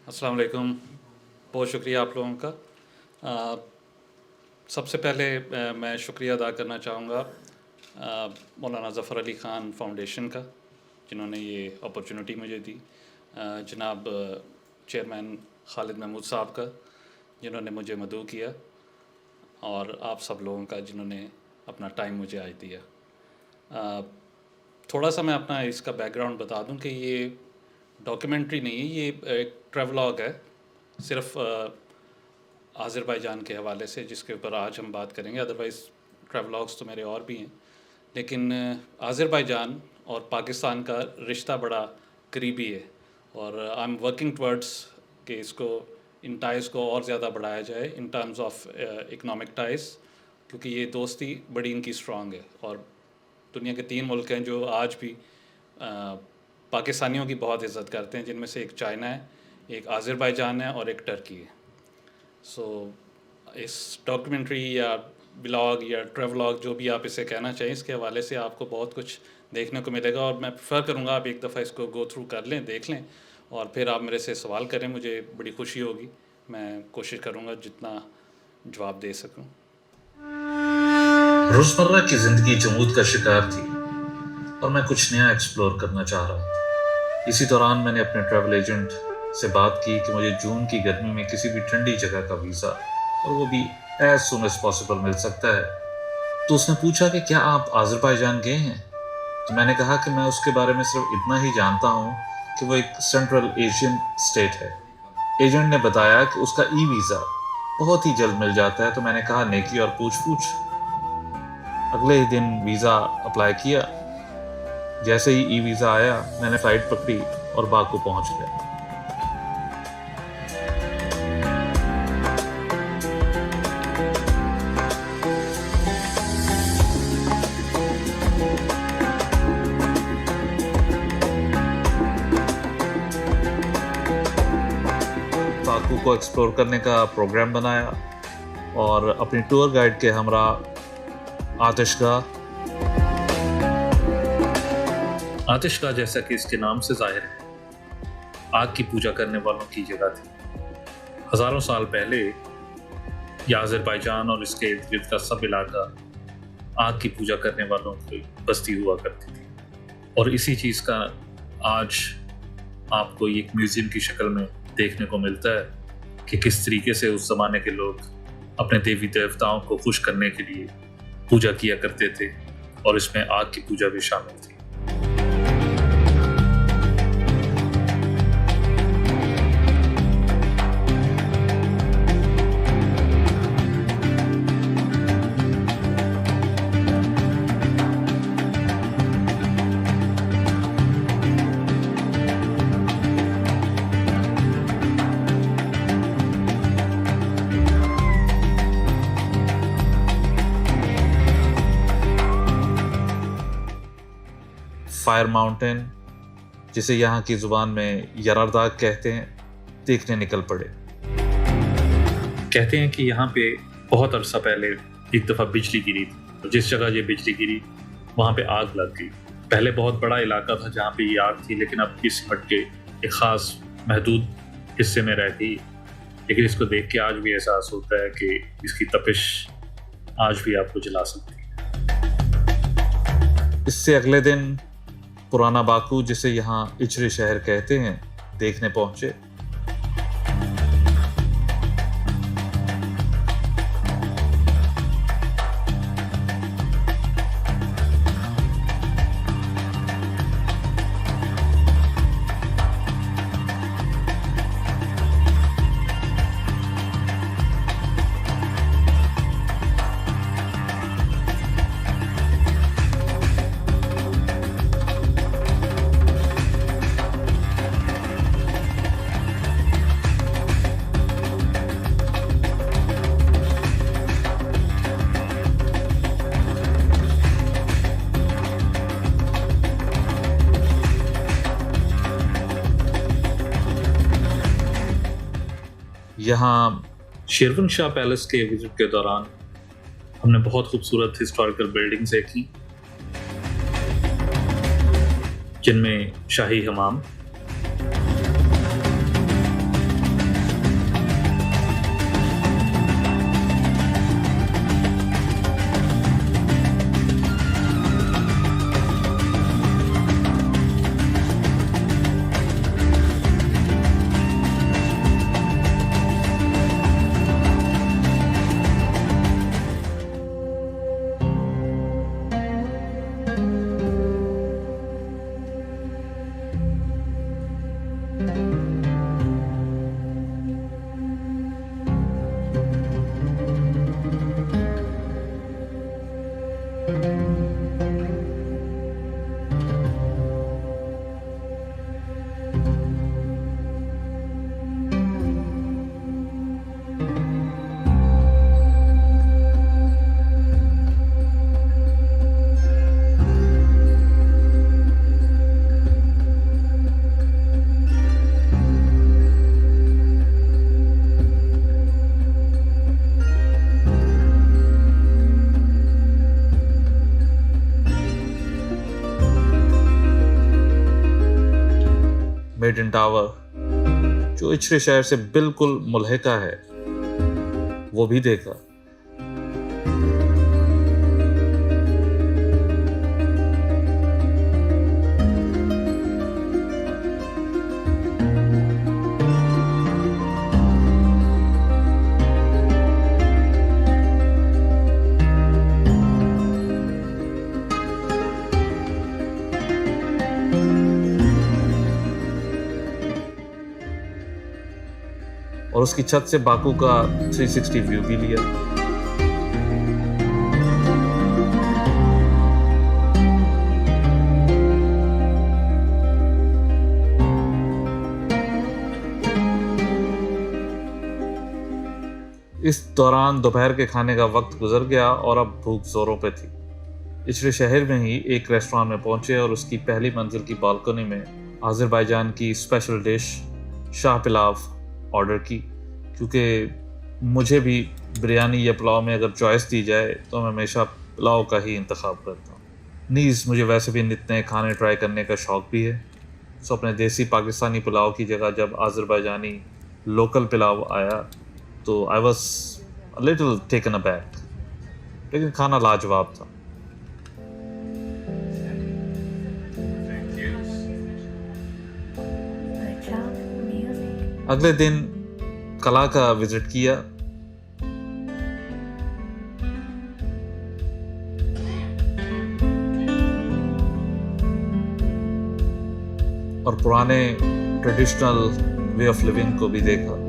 अस्सलाम वालेकुम। बहुत शुक्रिया आप लोगों का। अ, सबसे पहले मैं शुक्रिया अदा करना चाहूँगा मौलाना ज़फ़र अली ख़ान फ़ाउंडेशन का, जिन्होंने ये अपॉर्चुनिटी मुझे दी। जनाब चेयरमैन ख़ालिद महमूद साहब का, जिन्होंने मुझे मदऊ किया, और आप सब लोगों का जिन्होंने अपना टाइम मुझे आज दिया। अ, थोड़ा सा मैं अपना इसका बैकग्राउंड बता दूं कि ये डॉक्यूमेंट्री नहीं है, ये एक ट्रैवलॉग है, सिर्फ़ आज़रबाईजान के हवाले से, जिसके ऊपर आज हम बात करेंगे। अदरवाइज़ ट्रैवलॉग्स तो मेरे और भी हैं, लेकिन आज़रबाईजान और पाकिस्तान का रिश्ता बड़ा करीबी है, और आई एम वर्किंग टवर्ड्स कि इसको, इन टाइज़ को और ज़्यादा बढ़ाया जाए in terms of economic ties, क्योंकि ये दोस्ती बड़ी इनकी स्ट्रॉन्ग है। और दुनिया के 3 मुल्क हैं जो आज भी पाकिस्तानियों की बहुत इज़्ज़त करते हैं, जिनमें से एक चाइना है, एक आज़रबाईजान है और एक टर्की है। सो इस डॉक्यूमेंट्री या ब्लॉग या ट्रैवलॉग, जो भी आप इसे कहना चाहें, इसके हवाले से आपको बहुत कुछ देखने को मिलेगा, और मैं प्रेफर करूँगा आप एक दफ़ा इसको गो थ्रू कर लें, देख लें, और फिर आप मेरे से सवाल करें। मुझे बड़ी खुशी होगी, मैं कोशिश करूँगा जितना जवाब दे सकूँ। रोजमर्रा की जिंदगी जमूद का शिकार थी और मैं कुछ नया एक्सप्लोर करना चाह रहा था। इसी दौरान मैंने अपने ट्रैवल एजेंट से बात की कि मुझे जून की गर्मी में किसी भी ठंडी जगह का वीज़ा, और वो भी एज सुन एज पॉसिबल, मिल सकता है। तो उसने पूछा कि क्या आप आज़रबाईजान गए हैं। तो मैंने कहा कि मैं उसके बारे में सिर्फ इतना ही जानता हूँ कि वो एक सेंट्रल एशियन स्टेट है। एजेंट ने बताया कि उसका ई वीज़ा बहुत ही जल्द मिल जाता है। तो मैंने कहा, नेकी और पूछ पूछ। अगले ही दिन वीज़ा अप्लाई किया। जैसे ही ई वीज़ा आया, मैंने फ़्लाइट पकड़ी और बाकू पहुंच गया। बाकू को एक्सप्लोर करने का प्रोग्राम बनाया और अपनी टूर गाइड के हमरा आतिशगाह जैसा कि इसके नाम से जाहिर है, आग की पूजा करने वालों की जगह थी। हजारों साल पहले यह आज़रबाईजान और इसके इर्द गिर्द का सब इलाका आग की पूजा करने वालों की बस्ती हुआ करती थी। और इसी चीज़ का आज आपको एक म्यूजियम की शक्ल में देखने को मिलता है कि किस तरीके से उस ज़माने के लोग अपने देवी देवताओं को खुश करने के लिए पूजा किया करते थे, और इसमें आग की पूजा भी शामिल थी। फायर माउंटेन, जिसे यहाँ की जुबान में यरारदाग कहते हैं, देखने निकल पड़े। कहते हैं कि यहाँ पे बहुत अरसा पहले एक दफ़ा बिजली गिरी थी, और जिस जगह ये बिजली गिरी वहाँ पे आग लग गई। पहले बहुत बड़ा इलाका था जहाँ पे ये आग थी, लेकिन अब ये सिमट के एक ख़ास महदूद हिस्से में रह गई। लेकिन इसको देख के आज भी एहसास होता है कि इसकी तपिश आज भी आपको जला सकती है। इससे अगले दिन पुराना बाकू, जिसे यहाँ इचरे शहर कहते हैं, देखने पहुंचे। यहाँ शेरवन शाह पैलेस के विजिट के दौरान हमने बहुत खूबसूरत हिस्टोरिकल बिल्डिंग्स देखी, जिनमें शाही हमाम, मिडन टावर जो इचरे शहर से बिल्कुल मुल्हिका है वो भी देखा। और उसकी छत से बाकू का 360 व्यू भी लिया। इस दौरान दोपहर के खाने का वक्त गुजर गया और अब भूख जोरों पे थी। इचरे शहर में ही एक रेस्टोरेंट में पहुंचे और उसकी पहली मंजिल की बालकनी में आज़रबाईजान की special dish Shah pulao order की, क्योंकि मुझे भी बिरयानी या पुलाव में अगर चॉइस दी जाए तो मैं हमेशा पुलाव का ही इंतखाब करता हूँ। नीज़ मुझे वैसे भी नित नए खाने ट्राई करने का शौक़ भी है। सो अपने देसी पाकिस्तानी पुलाव की जगह जब आज़रबाईजानी लोकल पुलाव आया तो I was a little taken aback, लेकिन खाना लाजवाब था। अगले दिन कला का विजिट किया। और पुराने ट्रेडिशनल वे ऑफ लिविंग को भी देखा।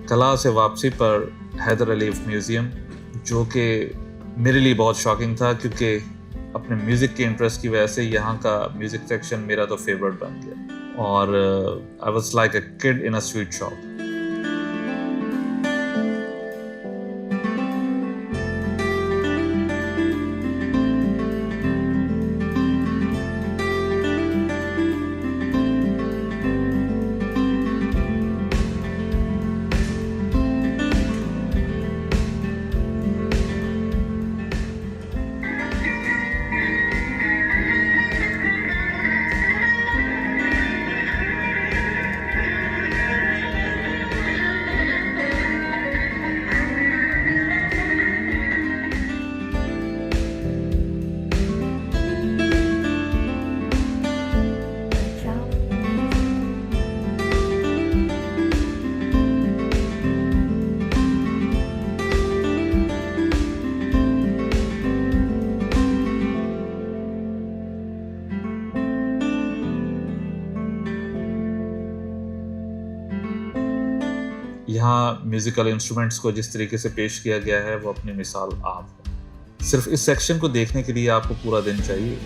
कला से वापसी पर हैदर अलीफ म्यूज़ियम, जो कि मेरे लिए बहुत शॉकिंग था क्योंकि अपने म्यूज़िक के इंटरेस्ट की वजह से यहाँ का म्यूज़िक सेक्शन मेरा तो फेवरेट बन गया और I was like a kid in a sweet shop. यहाँ म्यूज़िकल इंस्ट्रूमेंट्स को जिस तरीके से पेश किया गया है वो अपनी मिसाल आप है। सिर्फ इस सेक्शन को देखने के लिए आपको पूरा दिन चाहिए।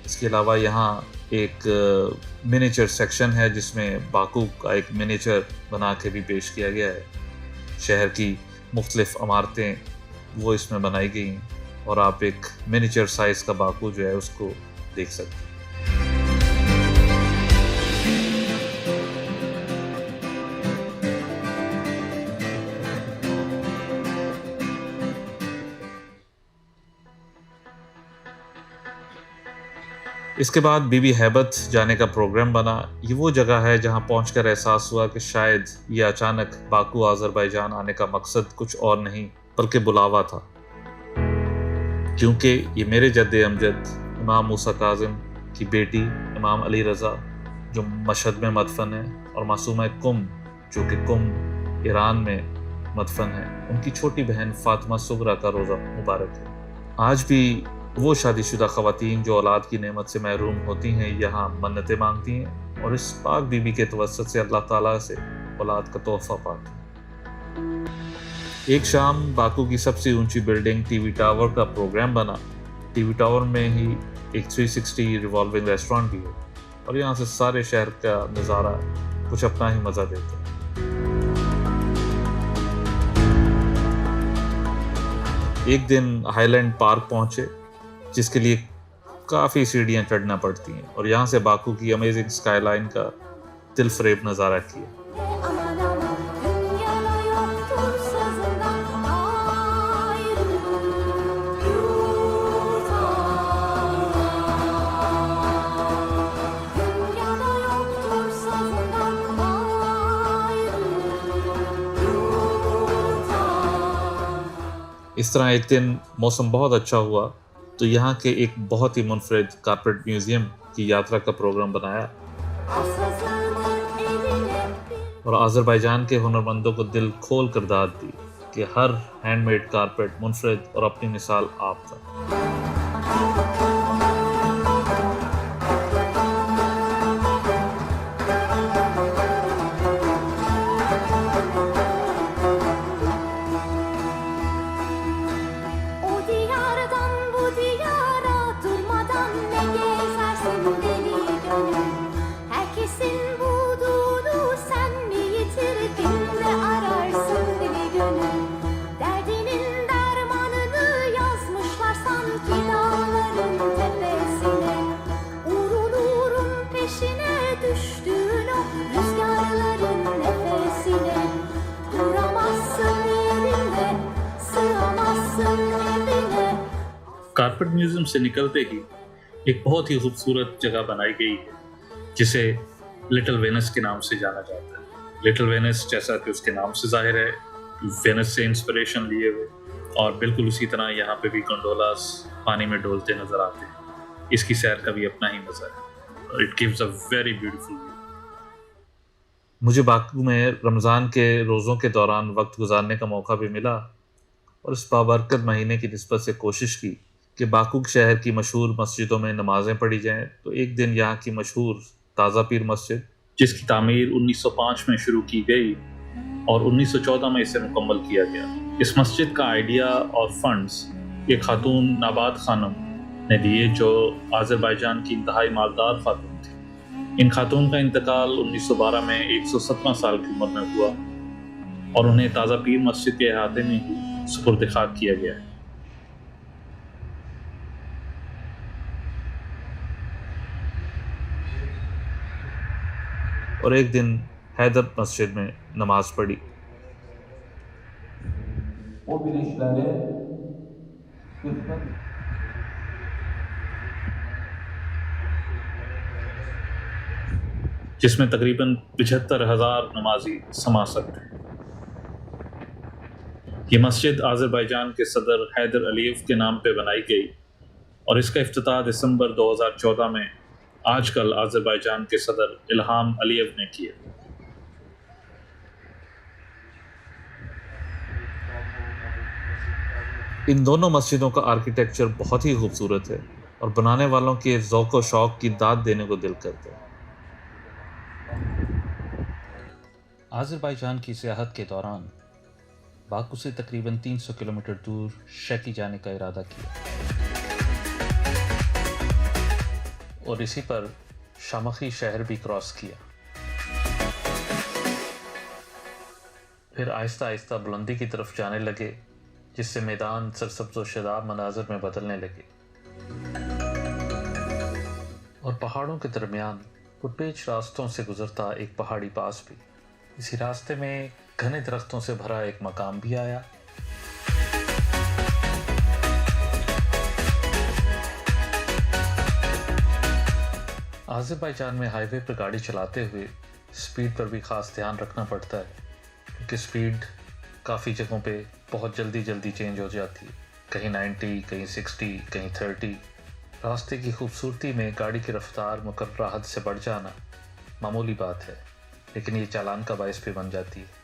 इसके अलावा यहाँ एक मिनिएचर सेक्शन है जिसमें बाकू का एक मिनिएचर बना के भी पेश किया गया है। शहर की मुख्तलिफ इमारतें वो इसमें बनाई गई हैं और आप एक मिनिएचर साइज़ का बाकू जो है उसको देख सकते हैं। इसके बाद बीबी हैबत जाने का प्रोग्राम बना। ये वो जगह है जहां पहुंचकर एहसास हुआ कि शायद ये अचानक बाकू आज़रबाईजान आने का मकसद कुछ और नहीं बल्कि बुलावा था, क्योंकि ये मेरे जद्दे अमजद इमाम मूसा काज़िम की बेटी इमाम अली रज़ा जो मशहद में मदफन है और मासूमा कुम जो कि कुम ईरान में मदफन है, उनकी छोटी बहन फातिमा सुगरा का रोज़ा मुबारक है। आज भी वो शादीशुदा ख़वातीन जो औलाद की नेमत से महरूम होती हैं यहाँ मन्नतें मांगती हैं और इस पाक बीबी के तवस्सुत से अल्लाह ताला से औलाद का तोहफा पाते। एक शाम बाकू की सबसे ऊंची बिल्डिंग टीवी टावर का प्रोग्राम बना। टीवी टावर में ही एक 360 रिवॉल्विंग रेस्टोरेंट भी है और यहाँ से सारे शहर का नज़ारा कुछ अपना ही मज़ा देता है। एक दिन हाईलैंड पार्क पहुंचे, जिसके लिए काफ़ी सीढ़ियाँ चढ़ना पड़ती हैं, और यहाँ से बाकू की अमेजिंग स्काईलाइन का दिल फरेब नज़ारा किया। इस तरह एक दिन मौसम बहुत अच्छा हुआ तो यहाँ के एक बहुत ही मुनफरिद कारपेट म्यूजियम की यात्रा का प्रोग्राम बनाया और आज़रबाईजान के हुनरमंदों को दिल खोल कर दाद दी कि हर हैंडमेड कारपेट मुनफरिद और अपनी मिसाल आप था। कारपेट म्यूजियम से निकलते ही एक बहुत ही खूबसूरत जगह बनाई गई है जिसे लिटिल वेनिस के नाम से जाना जाता है। लिटिल वेनिस, जैसा कि उसके नाम से जाहिर है, वेनिस से इंस्पिरेशन लिए हुए, और बिल्कुल उसी तरह यहाँ पे भी गोंडोलास पानी में डोलते नजर आते हैं। इसकी सैर का भी अपना ही मजा है और it gives a very beautiful view. मुझे बाकू में रमज़ान के रोज़ों के दौरान वक्त गुजारने का मौका भी मिला और इस बाबरकत महीने की निस्बत से कोशिश की कि बाकू शहर की मशहूर मस्जिदों में नमाजें पढ़ी जाएं। तो एक दिन यहाँ की मशहूर ताज़ा पीर मस्जिद, जिसकी तामीर 1905 में शुरू की गई और 1914 में इसे मुकम्मल किया गया। इस मस्जिद का आइडिया और फंड्स एक खातून नाबाद खानम ने दिए जो आज़रबाईजान की इंतहाई मालदार खातून थी। इन खातून का इंतकाल 1912 में 117 साल की उम्र में हुआ और उन्हें ताज़ा पीर मस्जिद के अहाते में ही सुपुर्द खाक किया गया है। और एक दिन हैदर मस्जिद में नमाज पढ़ी। जिसमें तकरीबन 75,000 नमाजी समा सकते हैं। ये मस्जिद आज़रबाईजान के सदर हैदर अलीव के नाम पे बनाई गई और इसका इफ्तिताह दिसंबर 2014 में आजकल आज़रबाईजान के सदर इल्हाम अलीव ने किया। इन दोनों मस्जिदों का आर्किटेक्चर बहुत ही खूबसूरत है और बनाने वालों के ज़ौक़ व शौक़ की दाद देने को दिल करता है। आज़रबाईजान की सियाहत के दौरान बाकू से तकरीबन 300 किलोमीटर दूर शकी जाने का इरादा किया और इसी पर शामखी शहर भी क्रॉस किया। फिर आहिस्ता आहिस्ता बुलंदी की तरफ जाने लगे, जिससे मैदान सरसब्ज़ व शादाब मनाज़र में बदलने लगे और पहाड़ों के दरमियान पुरपेच रास्तों से गुजरता एक पहाड़ी पास भी। इसी रास्ते में घने दरख्तों से भरा एक मकाम भी आया। आज़रबाईजान में हाईवे पर गाड़ी चलाते हुए स्पीड पर भी ख़ास ध्यान रखना पड़ता है, क्योंकि स्पीड काफ़ी जगहों पे बहुत जल्दी चेंज हो जाती है। कहीं 90, कहीं 60, कहीं 30। रास्ते की खूबसूरती में गाड़ी की रफ्तार मुकर्रर हद से बढ़ जाना मामूली बात है, लेकिन ये चालान का बायस भी बन जाती है।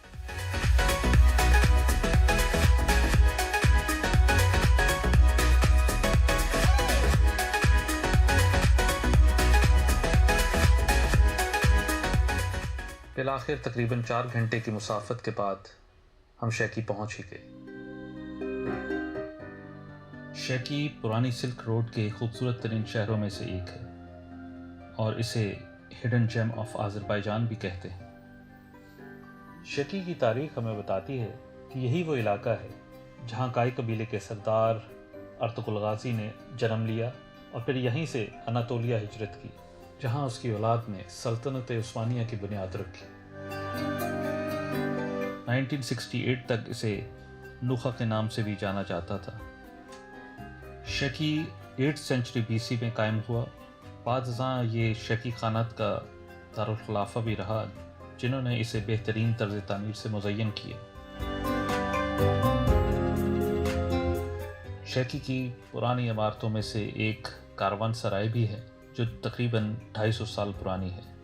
फिर बिलाखिर तकरीबन 4 घंटे की मुसाफत के बाद हम शैकी पहुंच ही गए। शैकी पुरानी सिल्क रोड के खूबसूरत तरीन शहरों में से एक है और इसे हिडन जेम ऑफ आज़रबाईजान भी कहते हैं। शैकी की तारीख हमें बताती है कि यही वो इलाका है जहाँ काई कबीले के सरदार अर्तुगरुल गाजी ने जन्म लिया और फिर यहीं से अनातोलिया हिजरत की, जहाँ उसकी औलाद ने सल्तनत उस्मानिया की बुनियाद रखी। 1968 तक इसे नुखा के नाम से भी जाना जाता था। शैकी 8th सेंचुरी BC में कायम हुआ। बादशाह ये शैकी खानात का दारुल खिलाफा भी रहा, जिन्होंने इसे बेहतरीन तर्ज तामीर से मुज़य्यन किया। शैकी की पुरानी इमारतों में से एक कारवान सराय भी है जो तकरीबन 250 साल पुरानी है।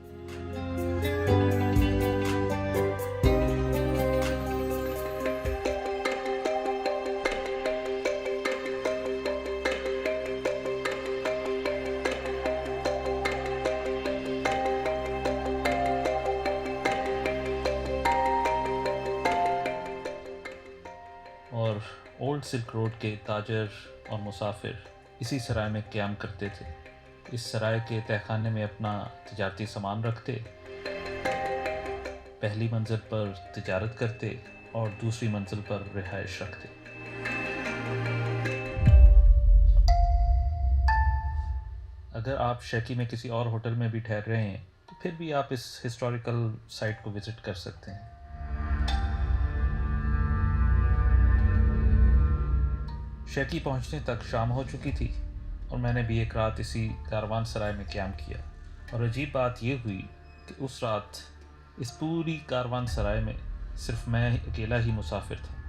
और ओल्ड सिल्क रोड के ताजर और मुसाफिर इसी सराय में क़याम करते थे। इस सराय के तहखाने में अपना तिजारती सामान रखते, पहली मंजिल पर तिजारत करते और दूसरी मंजिल पर रिहाइश रखते। अगर आप शैकी में किसी और होटल में भी ठहर रहे हैं तो फिर भी आप इस हिस्टोरिकल साइट को विज़िट कर सकते हैं। शैकी पहुंचने तक शाम हो चुकी थी और मैंने भी एक रात इसी कारवान सराय में क़याम किया। और अजीब बात यह हुई कि उस रात इस पूरी कारवान सराय में सिर्फ मैं अकेला ही मुसाफिर था।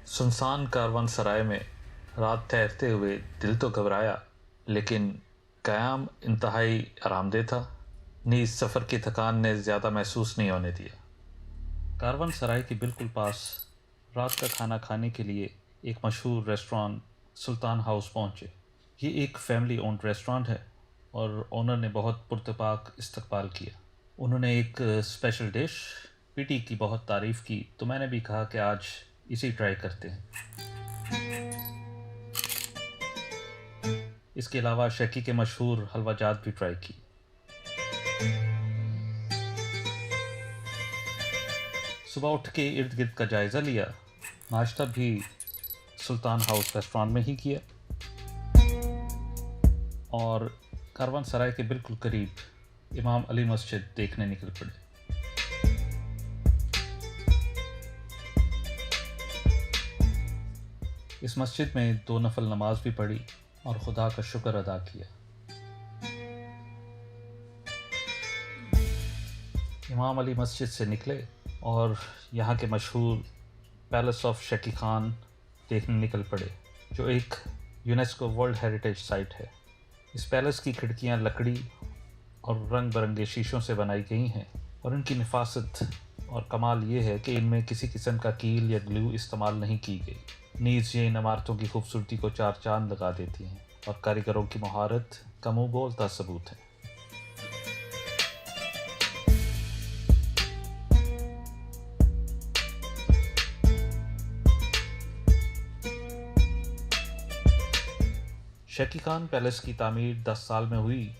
सुनसान कारवान सराय में रात ठहरते हुए दिल तो घबराया, लेकिन क़याम इंतहाई आरामदेह था। नीज़ सफ़र की थकान ने ज़्यादा महसूस नहीं होने दिया। कारवान सराय के बिल्कुल पास रात का खाना खाने के लिए एक मशहूर रेस्टोरेंट सुल्तान हाउस पहुँचे। ये एक फैमिली ओन्ड रेस्टोरेंट है और ओनर ने बहुत पुरतपाक इस्तकबाल किया। उन्होंने एक स्पेशल डिश पीटी की बहुत तारीफ़ की, तो मैंने भी कहा कि आज इसी ट्राई करते हैं। इसके अलावा शैकी के मशहूर हलवा जात भी ट्राई की। सुबह उठ के इर्द गिर्द का जायज़ा लिया। नाश्ता भी सुल्तान हाउस रेस्टोरेंट में ही किया और कारवान सराय के बिल्कुल करीब इमाम अली मस्जिद देखने निकल पड़े। इस मस्जिद में 2 नफल नमाज भी पढ़ी और खुदा का शुक्र अदा किया। इमाम अली मस्जिद से निकले और यहाँ के मशहूर पैलेस ऑफ शैकी खान देखने निकल पड़े, जो एक यूनेस्को वर्ल्ड हेरिटेज साइट है। इस पैलेस की खिड़कियाँ लकड़ी और रंग बिरंगे शीशों से बनाई गई हैं और इनकी नफासत और कमाल ये है कि इनमें किसी किस्म का कील या ग्लू इस्तेमाल नहीं की गई। नीज़ ये इन इमारतों की खूबसूरती को 4 चांद लगा देती हैं और कारीगरों की महारत का मुँह बोलता सबूत है। शैकी खान पैलेस की तामीर 10 साल में हुई,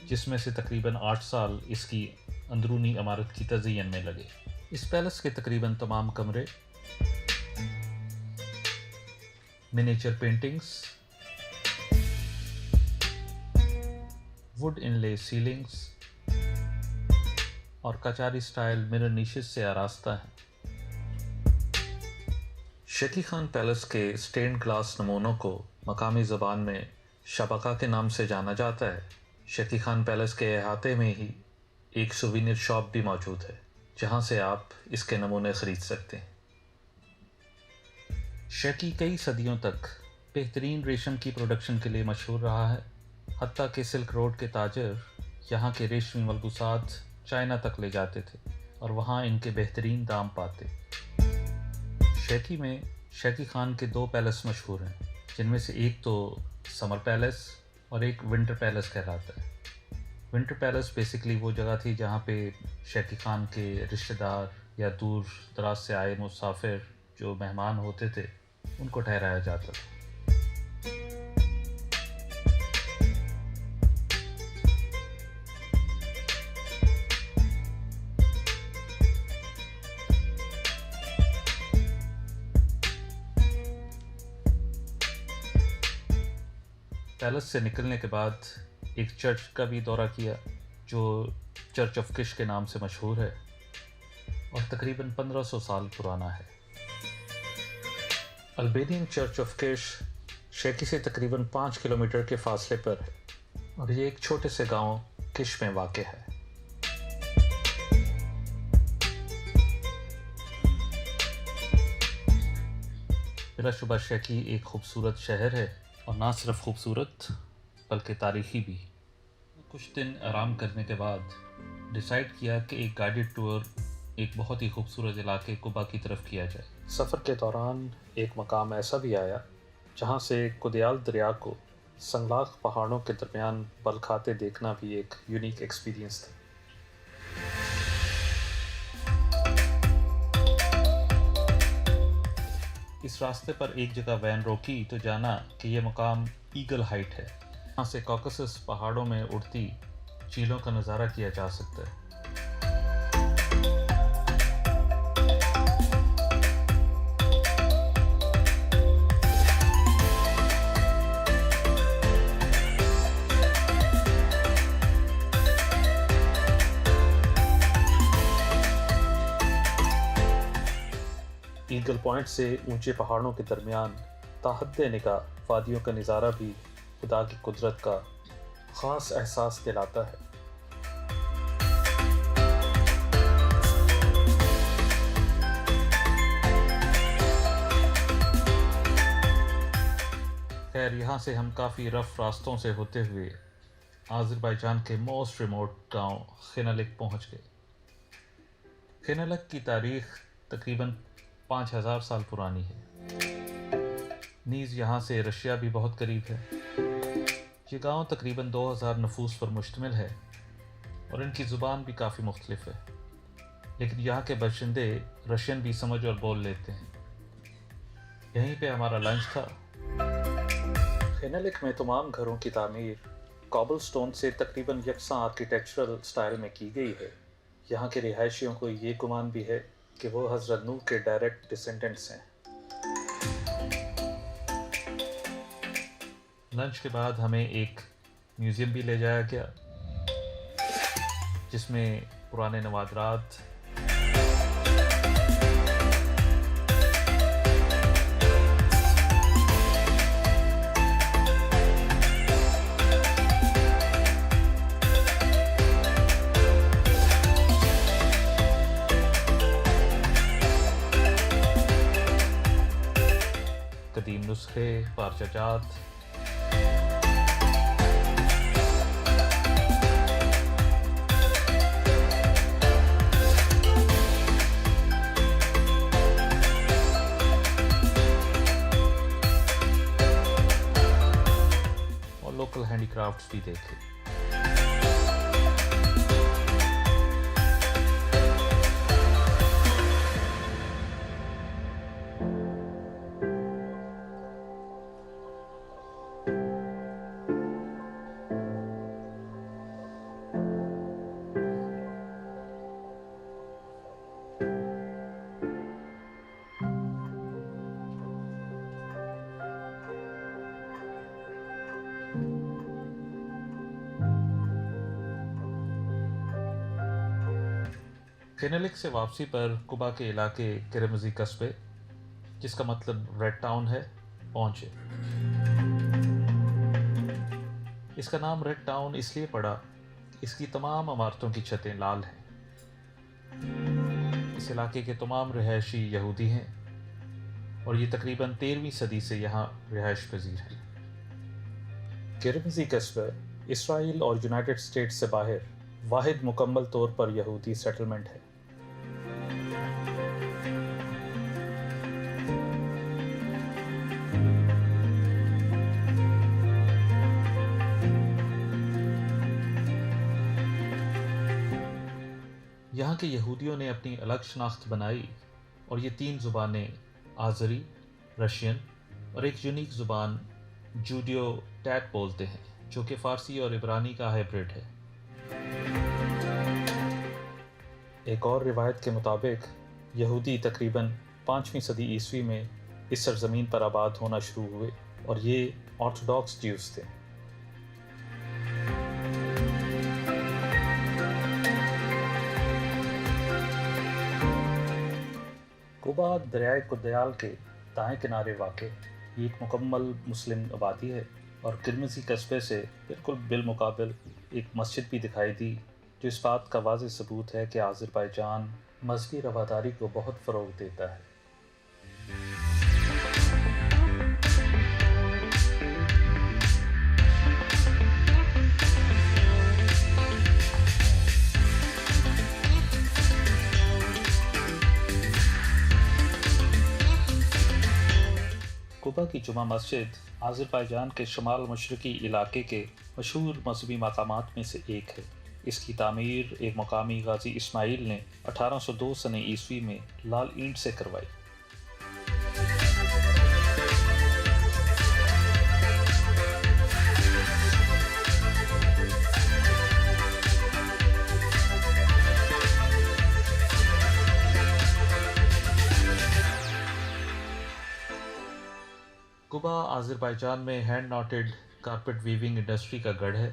जिसमें से तकरीबन 8 साल इसकी अंदरूनी इमारत की तज़य्यन में लगे। इस पैलेस के तकरीबन तमाम कमरे miniature paintings, would inlay ceilings और कचारी स्टाइल मिरर नीशेस से आरास्ता है। शैकी खान पैलेस के स्टेन्ड ग्लास नमूनों को मकामी ज़बान में शबका के नाम से जाना जाता है। शैकी खान पैलेस के अहाते में ही एक सुवीनियर शॉप भी मौजूद है। जहां से आप इसके नमूने ख़रीद सकते हैं। शैकी कई सदियों तक बेहतरीन रेशम की प्रोडक्शन के लिए मशहूर रहा है, हत्ता कि सिल्क रोड के ताजर यहाँ के रेशमी मलबूसात चाइना तक ले जाते थे और वहाँ इनके बेहतरीन दाम पाते। शैकी में शैकी खान के 2 पैलेस मशहूर हैं, जिनमें से एक तो समर पैलेस और एक विंटर पैलेस कहलाता है। विंटर पैलेस बेसिकली वो जगह थी जहाँ पे शैकी खान के रिश्तेदार या दूर दराज से आए मुसाफिर जो मेहमान होते थे उनको ठहराया जाता था। पैलेस से निकलने के बाद एक चर्च का भी दौरा किया जो चर्च ऑफ किश के नाम से मशहूर है और तकरीबन 1500 साल पुराना है। अल्बेनियन चर्च ऑफ किश शैकी से तकरीबन 5 किलोमीटर के फासले पर है और ये एक छोटे से गांव किश में वाक़ है। बिलाशुबा शैकी एक खूबसूरत शहर है और ना सिर्फ खूबसूरत बल्कि तारीख़ी भी। कुछ दिन आराम करने के बाद डिसाइड किया कि एक गाइडेड टूर एक बहुत ही खूबसूरत इलाके कुबा की तरफ किया जाए। सफ़र के दौरान एक मकाम ऐसा भी आया जहाँ से कुदियाल दरिया को संगलाख पहाड़ों के दरमियान बल खाते देखना भी एक यूनिक एक्सपीरियंस था। इस रास्ते पर एक जगह वैन रोकी तो जाना कि यह मकाम ईगल हाइट है। यहाँ से कॉकसस पहाड़ों में उड़ती चीलों का नज़ारा किया जा सकता है। ईगल पॉइंट से ऊंचे पहाड़ों के दरमियान ताहद्दे निगाह वादियों का नज़ारा भी खुदा की कुदरत का ख़ास एहसास दिलाता है। खैर, यहाँ से हम काफ़ी रफ रास्तों से होते हुए आज़रबाईजान के मोस्ट रिमोट गांव खिनलिक पहुँच गए। खिनलिक की तारीख़ तकरीबन 5000 साल पुरानी है। नीज़ यहाँ से रशिया भी बहुत करीब है। ये गांव तकरीबन 2000 नफूस पर मुश्तमिल है और इनकी ज़ुबान भी काफ़ी मुख्तलिफ है, लेकिन यहाँ के बाशिंदे रशियन भी समझ और बोल लेते हैं। यहीं पे हमारा लंच था। खिनलिक में तमाम घरों की तामीर कॉबल स्टोन से तकरीबन यकसा आर्किटेक्चरल स्टाइल में की गई है। यहाँ के रिहायशियों को ये गुमान भी है कि वो हज़रत नूह के डायरेक्ट डिसेंडेंट्स हैं। लंच के बाद हमें एक म्यूज़ियम भी ले जाया गया जिसमें पुराने नवादरात, कदीम नुस्खे, पारचाजात, और लोकल हैंडीक्राफ्ट्स भी देखे। खिनलिक से वापसी पर कुबा के इलाके किरमजी कस्बे, जिसका मतलब रेड टाउन है, पहुंचे। इसका नाम रेड टाउन इसलिए पड़ा, इसकी तमाम इमारतों की छतें लाल हैं। इस इलाके के तमाम रहायशी यहूदी हैं और ये तकरीबन 13वीं सदी से यहाँ रिहाइश पजीर है। किरमजी कस्बा इसराइल और यूनाइटेड स्टेट्स से बाहर वाहिद मुकम्मल तौर पर यहूदी सेटलमेंट है। यहाँ के यहूदियों ने अपनी अलग शनाख्त बनाई और ये 3 ज़ुबानें आज़री, रशियन और एक यूनिक ज़ुबान जूडियो टैट बोलते हैं, जो कि फ़ारसी और इब्रानी का हाइब्रिड है। एक और रिवायत के मुताबिक यहूदी तकरीबन 5वीं सदी ईस्वी में इस सरजमीन पर आबाद होना शुरू हुए और ये ऑर्थोडॉक्स ज्यूस थे। कुबा दरियाए कुदयाल के दाएं किनारे वाक़े ये एक मुकम्मल मुस्लिम आबादी है और किरमजी कस्बे से बिल्कुल बिलमुकाबिल एक मस्जिद भी दिखाई दी, जो इस बात का वाज़ेह सबूत है कि आज़रबाईजान मज़हबी रवादारी को बहुत फ़रोग़ देता है। कुबा की जुमा मस्जिद आज़रबाईजान के शमाल मशरक़ी इलाके के मशहूर मज़हबी मकामात में से एक है। इसकी तामीर एक मकामी गाज़ी इस्माइल ने 1802 सने ईस्वी में लाल ईंट से करवाई। कुबा आज़रबाईजान में hand noted carpet weaving industry का गढ़ है।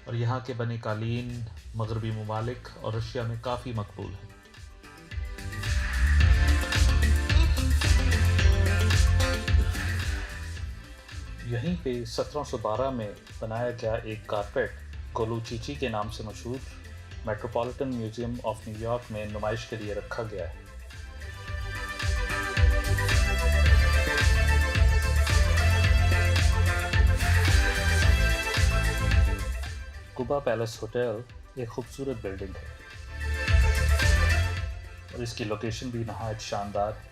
और यहाँ के बने कालीन मगरबी ममालिक और रशिया में काफ़ी मकबूल हैं। यहीं पे 1712 में बनाया गया एक कारपेट गोलुचीची के नाम से मशहूर मेट्रोपॉलिटन म्यूजियम ऑफ न्यूयॉर्क में नुमाइश के लिए रखा गया है। कुबा पैलेस होटल एक खूबसूरत बिल्डिंग है और इसकी लोकेशन भी नहायत शानदार है।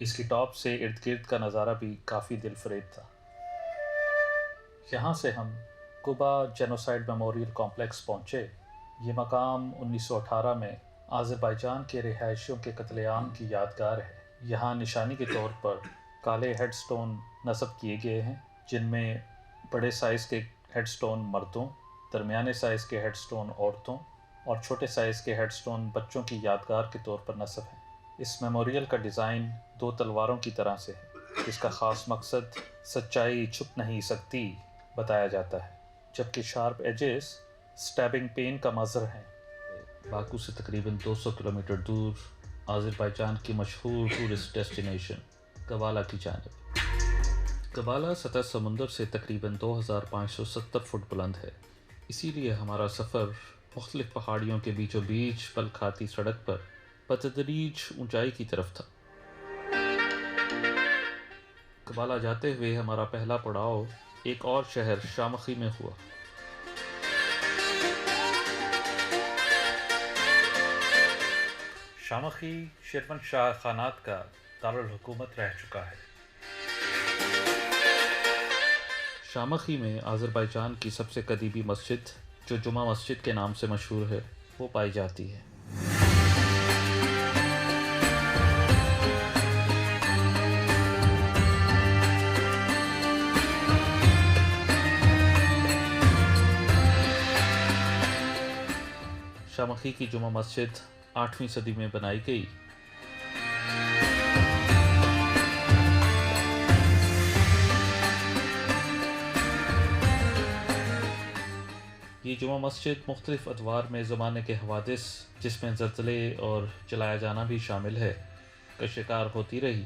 इसकी टॉप से इर्द गिर्द का नज़ारा भी काफ़ी दिलफरेब था। यहाँ से हम कुबा जेनोसाइड मेमोरियल कॉम्प्लेक्स पहुँचे। ये मकाम 1918 में आज़रबाईजान के रिहायशियों के कत्लेआम की यादगार है। यहाँ निशानी के तौर पर काले हेडस्टोन नस्ब किए गए हैं, जिनमें बड़े साइज़ के हेडस्टोन मर्दों, दरमियाने साइज़ के हेडस्टोन औरतों और छोटे साइज़ के हेडस्टोन बच्चों की यादगार के तौर पर नस्ब हैं। इस मेमोरियल का डिज़ाइन 2 तलवारों की तरह से है। इसका ख़ास मकसद सच्चाई छुप नहीं सकती बताया जाता है, जबकि शार्प एजेस स्टैबिंग पेन का मज़हर हैं। बाकू से तकरीबन 200 किलोमीटर दूर आज़रबाईजान की मशहूर टूरिस्ट डेस्टिनेशन कबाला की जानिब। कबाला सतह समुंदर से तकरीबन 2570 फुट बुलंद है, इसीलिए हमारा सफ़र मुख्तलिफ पहाड़ियों के बीचों बीच पल खाती सड़क पर बतदरीज ऊंचाई की तरफ था। कबाला जाते हुए हमारा पहला पड़ाव एक और शहर शामखी में हुआ। शामखी शेरवन शाह खानात का दारुल हुकूमत रह चुका है। शामखी में आज़रबाईजान की सबसे कदीमी मस्जिद, जो जुमा मस्जिद के नाम से मशहूर है, वो पाई जाती है। शामखी की जुमा मस्जिद 8वीं सदी में बनाई गई ये जुमा मस्जिद मुख्तलिफ़ अदवार में ज़माने के हवादिस, जिसमें ज़लज़ले और जलाया जाना भी शामिल है, का शिकार होती रही।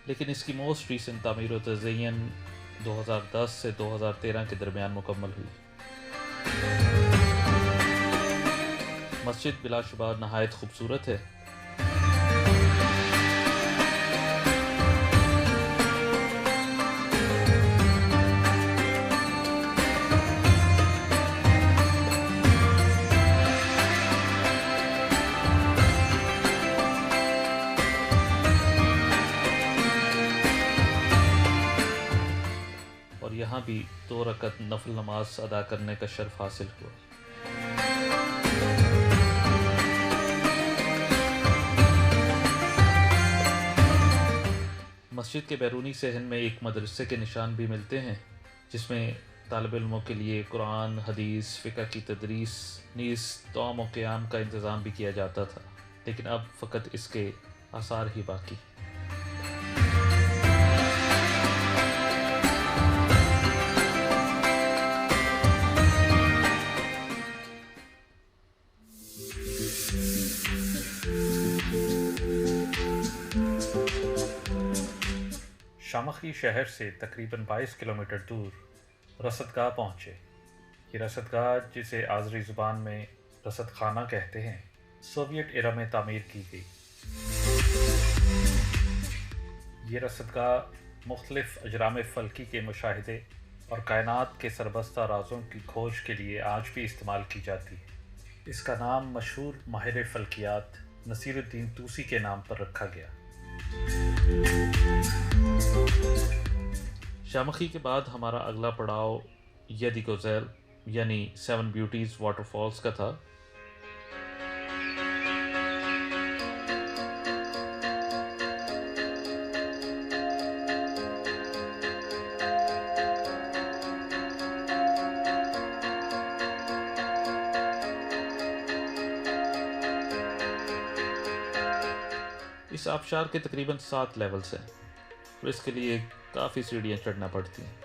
लेकिन इसकी मोस्ट रीसेंट तामीर व तज़य्युन 2010 से 2013 के दरमियान मुकम्मल हुई। मस्जिद बिलाशुबा नहायत खूबसूरत है। और यहाँ भी 2 रकत नफल नमाज अदा करने का शर्फ हासिल हुआ। मस्जिद के बैरूनी सहन में एक मदरसे के निशान भी मिलते हैं, जिसमें तालिब इल्मों के लिए कुरान, हदीस, फ़िक़्ह की तदरीस नीज़ तौम व क़ियाम का इंतज़ाम भी किया जाता था, लेकिन अब फ़कत इसके आसार ही बाकी। शामखी शहर से तकरीबन 22 किलोमीटर दूर रसदगाह पहुँचे। ये रसदगाह, जिसे आज़री ज़ुबान में रसद खाना कहते हैं, सोवियत एरा में तामीर की गई। ये रसदगाह मुख्तलिफ़ अजराम फ़ल्की के मुशाहिदे और कायनात के सरबस्ता राज़ों की खोज के लिए आज भी इस्तेमाल की जाती है। इसका नाम मशहूर माहिर फ़ल्कियात नसीरुद्दीन तूसी के नाम पर रखा गया। शामखी के बाद हमारा अगला पड़ाव यदी गुज़ैल यानी 7 ब्यूटीज़ वाटरफॉल्स का था। इस आबशार के तकरीबन 7 लेवल्स हैं और इसके लिए काफ़ी सीढ़ियाँ चढ़ना पड़ती हैं।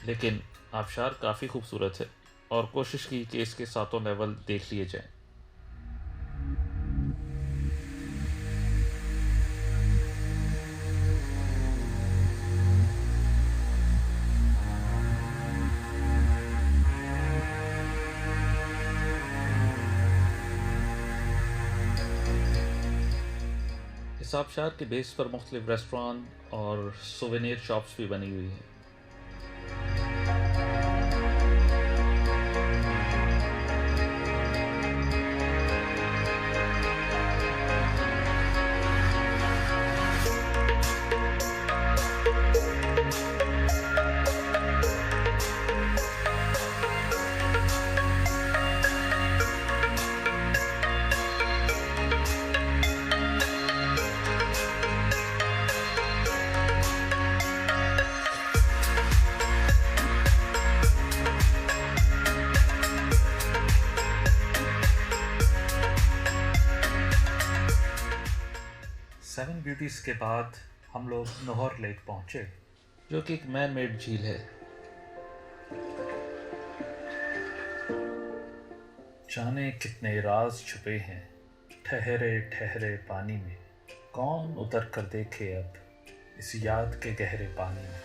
लेकिन आबशार काफ़ी खूबसूरत है और कोशिश की कि इसके 7 लेवल देख लिए जाएं। इस आबशार के बेस पर मुख्तलिफ रेस्टोरेंट और सोवेनियर शॉप्स भी बनी हुई हैं। सेवन ब्यूटीज़ के बाद हम लोग नोहर लेक पहुँचे, जो कि एक मैन मेड झील है। जाने कितने राज छुपे हैं ठहरे ठहरे पानी में, कौन उतर कर देखे अब इस याद के गहरे पानी में।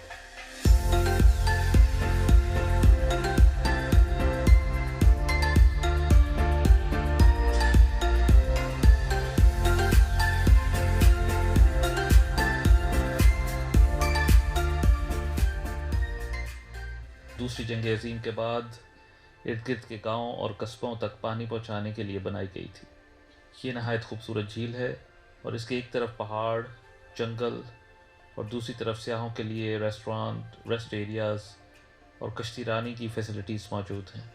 दूसरी जंग अज़ीम के बाद इर्द गिर्द के गाँव और कस्बों तक पानी पहुँचाने के लिए बनाई गई थी। ये नहायत खूबसूरत झील है और इसके एक तरफ पहाड़, जंगल और दूसरी तरफ सियाहों के लिए रेस्टोरेंट, रेस्ट एरियाज़ और कश्ती रानी की फैसिलिटीज़ मौजूद हैं।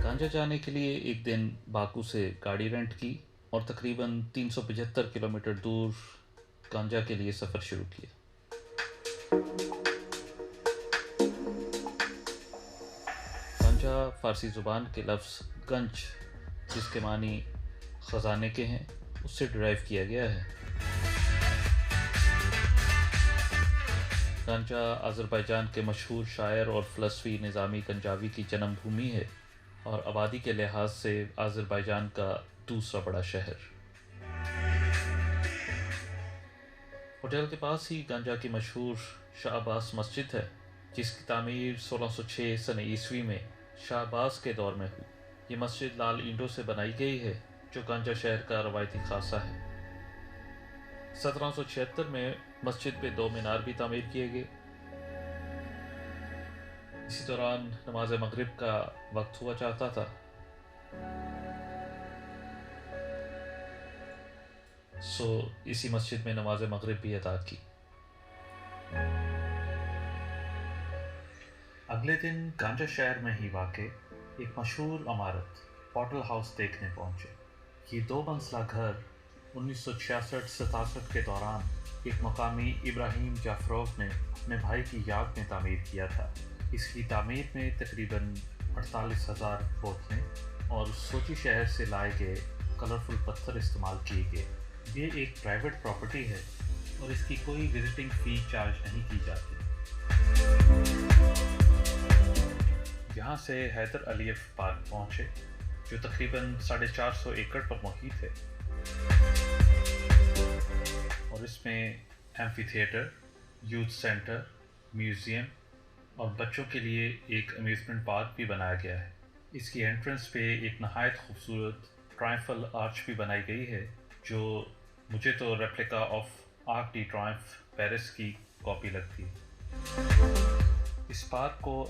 गांजा जाने के लिए एक दिन बाकू से गाड़ी रेंट की और तकरीबन 375 किलोमीटर दूर गांजा के लिए सफ़र शुरू किया। गांजा फ़ारसी ज़ुबान के लफ्ज़ गंज, जिसके मानी ख़जाने के हैं, उससे डिराइव किया गया है। गांजा अज़रबैजान के मशहूर शायर और फ़लस्फ़ी निज़ामी गंजावी की जन्मभूमि है और आबादी के लिहाज से अज़रबैजान का दूसरा बड़ा शहर। होटल के पास ही गांजा की मशहूर शाह अब्बास मस्जिद है, जिसकी तामीर 1606 सन ईस्वी में शाह अब्बास के दौर में हुई। ये मस्जिद लाल ईंटों से बनाई गई है, जो गांजा शहर का रवायती खासा है। 1776 में मस्जिद पे 2 मीनार भी तामीर किए गए। इसी दौरान नमाज मगरिब का वक्त हुआ चाहता था। इसी मस्जिद में नमाज मगरिब भी अदा की। अगले दिन गांजा शहर में ही वाक़े एक मशहूर इमारत पॉटल हाउस देखने पहुंचे। ये 2 मंजिला घर 1966-67 के दौरान एक मकामी इब्राहिम जाफरोव ने अपने भाई की याद में तामीर किया था। इसकी तामीर में तकरीबन 48,000 बोतलें और सोची शहर से लाए गए कलरफुल पत्थर इस्तेमाल किए गए। ये एक प्राइवेट प्रॉपर्टी है और इसकी कोई विजिटिंग फ़ी चार्ज नहीं की जाती। यहाँ से हैदर अलीफ पार्क पहुँचे, जो तकरीबन 450 एकड़ पर मुहित है और इसमें amphi theatre, youth centre, museum और बच्चों के लिए एक अम्यूज़मेंट पार्क भी बनाया गया है। इसकी एंट्रेंस पे एक नहायत खूबसूरत ट्रायम्फल आर्च भी बनाई गई है, जो मुझे तो replica of arc D Triumph Paris की कॉपी लगती है। इस पार्क को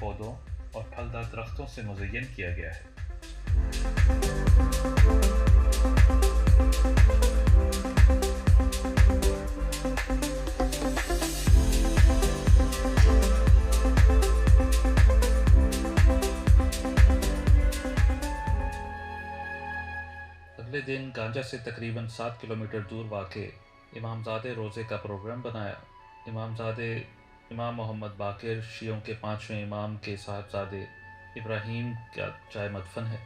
पौधों और फलदार दरख्तों से मुज़य्यन किया गया है। अगले दिन गांजा से तकरीबन 7 किलोमीटर दूर वाक़े इमामज़ादे रोज़े का प्रोग्राम बनाया। इमाम मोहम्मद बाकिर शियों के 5वें इमाम के साहबजादे इब्राहीम का जाए मदफन है।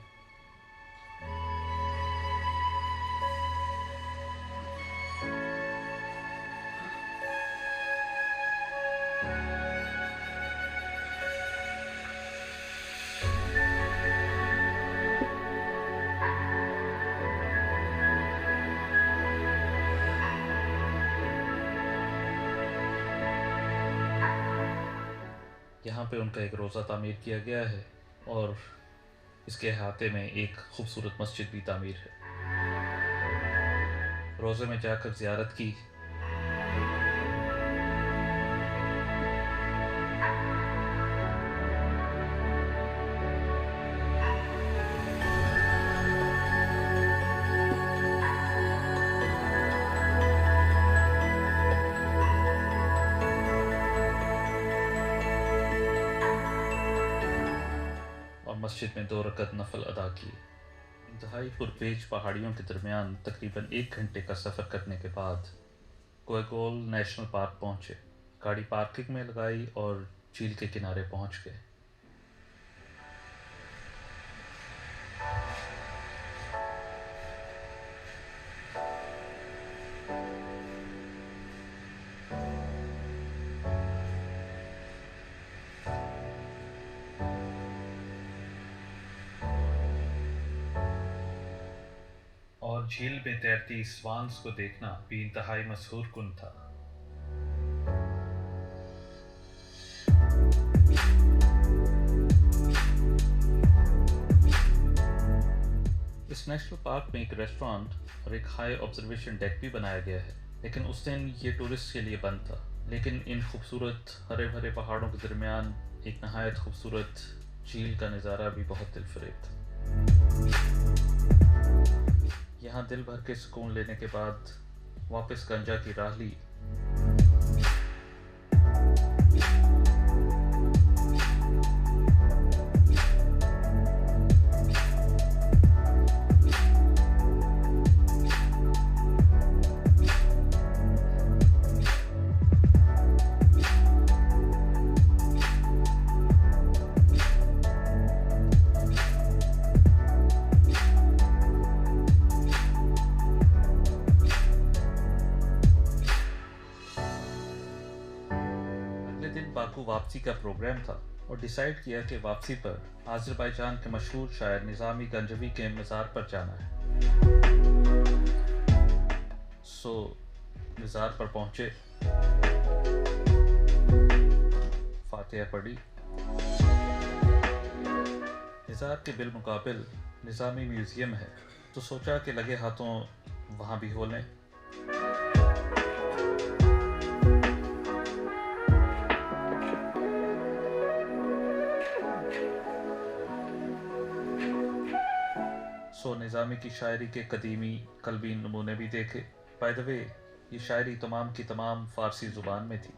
यहाँ पे उनका एक रोज़ा तामीर किया गया है और इसके अहाते में एक खूबसूरत मस्जिद भी तामीर है। रोज़े में जाकर ज़ियारत की। मस्जिद में 2 रकत नफल अदा किए। इंतहाई पुरपेच पहाड़ियों के दरमियान तकरीबन 1 घंटे का सफ़र करने के बाद कोएगोल नेशनल पार्क पहुँचे। गाड़ी पार्किंग में लगाई और झील के किनारे पहुँच गए। और झील में तैरती स्वान्स को देखना भी इंतहाई मशहूर कुन था। इस नेशनल पार्क में एक रेस्टोरेंट और एक हाई ऑब्जर्वेशन डेक भी बनाया गया है, लेकिन उस दिन ये टूरिस्ट के लिए बंद था। लेकिन इन खूबसूरत हरे भरे पहाड़ों के दरमियान एक नहायत खूबसूरत झील का नज़ारा भी बहुत दिलफरेब था। यहाँ दिल भर के सुकून लेने के बाद वापस गंजा की राह ली। बाकू वापसी का प्रोग्राम था और डिसाइड किया कि वापसी पर आज़रबाईजान के मशहूर शायर निज़ामी गंजवी के मज़ार पर जाना है। सो मज़ार पर पहुंचे, फातिहा पढ़ी। मज़ार के बिलमुकाबिल निज़ामी म्यूज़ियम है, तो सोचा कि लगे हाथों वहाँ भी हो लें। सो निज़ामी की शायरी के कदीमी कल्बी नमूने भी देखे। बाय द वे, ये शायरी तमाम की तमाम फ़ारसी ज़ुबान में थी।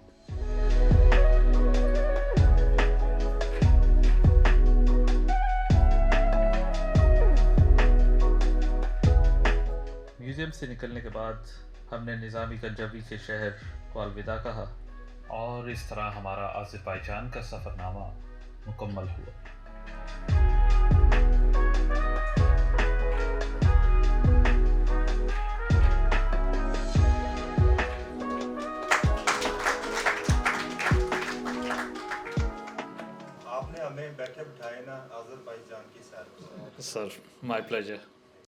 म्यूज़ियम से निकलने के बाद हमने निज़ामी गंजवी के शहर को अलविदा कहा और इस तरह हमारा आज़रबाईजान का सफ़रनामा मुकम्मल हुआ। आपने हमें बैठे बिठाए ना आज़रबाईजान की सैर। Sir, my pleasure.